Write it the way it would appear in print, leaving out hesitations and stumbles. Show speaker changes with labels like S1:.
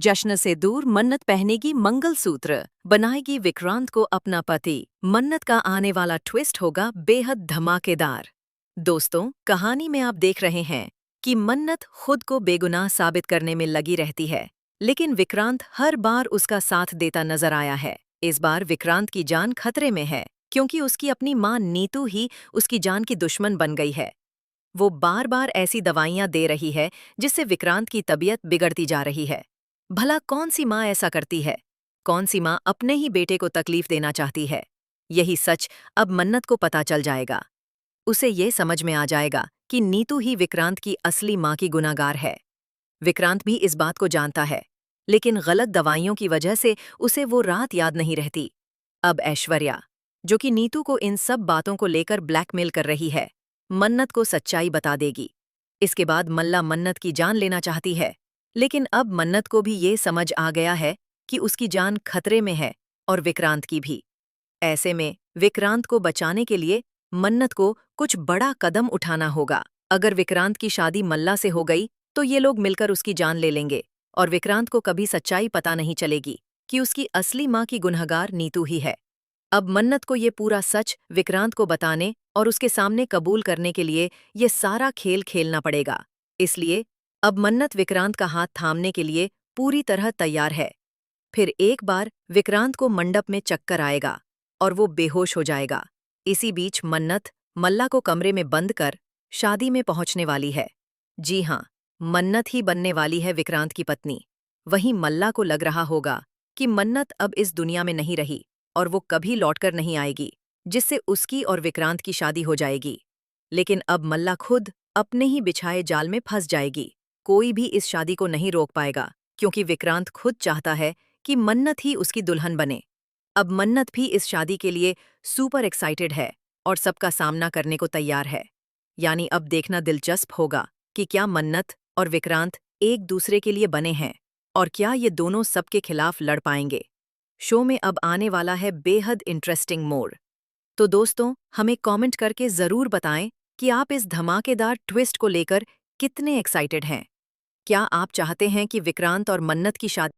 S1: जश्न से दूर मन्नत पहनेगी मंगलसूत्र, बनाएगी विक्रांत को अपना पति। मन्नत का आने वाला ट्विस्ट होगा बेहद धमाकेदार। दोस्तों, कहानी में आप देख रहे हैं कि मन्नत खुद को बेगुनाह साबित करने में लगी रहती है, लेकिन विक्रांत हर बार उसका साथ देता नजर आया है। इस बार विक्रांत की जान खतरे में है, क्योंकि उसकी अपनी मां नीतू ही उसकी जान की दुश्मन बन गई है। वो बार बार ऐसी दवाइयां दे रही है जिससे विक्रांत की तबीयत बिगड़ती जा रही है। भला कौन सी माँ ऐसा करती है? कौन सी माँ अपने ही बेटे को तकलीफ देना चाहती है? यही सच अब मन्नत को पता चल जाएगा। उसे ये समझ में आ जाएगा कि नीतू ही विक्रांत की असली माँ की गुनाहगार है। विक्रांत भी इस बात को जानता है, लेकिन गलत दवाइयों की वजह से उसे वो रात याद नहीं रहती। अब ऐश्वर्या, जो कि नीतू को इन सब बातों को लेकर ब्लैकमेल कर रही है, मन्नत को सच्चाई बता देगी। इसके बाद मल्ला मन्नत की जान लेना चाहती है, लेकिन अब मन्नत को भी ये समझ आ गया है कि उसकी जान खतरे में है, और विक्रांत की भी। ऐसे में विक्रांत को बचाने के लिए मन्नत को कुछ बड़ा कदम उठाना होगा। अगर विक्रांत की शादी मल्ला से हो गई तो ये लोग मिलकर उसकी जान ले लेंगे, और विक्रांत को कभी सच्चाई पता नहीं चलेगी कि उसकी असली माँ की गुनहगार नीतू ही है। अब मन्नत को ये पूरा सच विक्रांत को बताने और उसके सामने कबूल करने के लिए ये सारा खेल खेलना पड़ेगा। इसलिए अब मन्नत विक्रांत का हाथ थामने के लिए पूरी तरह तैयार है। फिर एक बार विक्रांत को मंडप में चक्कर आएगा और वो बेहोश हो जाएगा। इसी बीच मन्नत मल्ला को कमरे में बंद कर शादी में पहुंचने वाली है। जी हाँ, मन्नत ही बनने वाली है विक्रांत की पत्नी। वहीं मल्ला को लग रहा होगा कि मन्नत अब इस दुनिया में नहीं रही और वो कभी लौटकर नहीं आएगी, जिससे उसकी और विक्रांत की शादी हो जाएगी। लेकिन अब मल्ला खुद अपने ही बिछाए जाल में फंस जाएगी। कोई भी इस शादी को नहीं रोक पाएगा, क्योंकि विक्रांत खुद चाहता है कि मन्नत ही उसकी दुल्हन बने। अब मन्नत भी इस शादी के लिए सुपर एक्साइटेड है और सबका सामना करने को तैयार है। यानी अब देखना दिलचस्प होगा कि क्या मन्नत और विक्रांत एक दूसरे के लिए बने हैं, और क्या ये दोनों सबके खिलाफ लड़ पाएंगे। शो में अब आने वाला है बेहद इंटरेस्टिंग मोड़। तो दोस्तों, हमें कमेंट करके ज़रूर बताएं कि आप इस धमाकेदार ट्विस्ट को लेकर कितने एक्साइटेड हैं। क्या आप चाहते हैं कि विक्रांत और मन्नत की शादी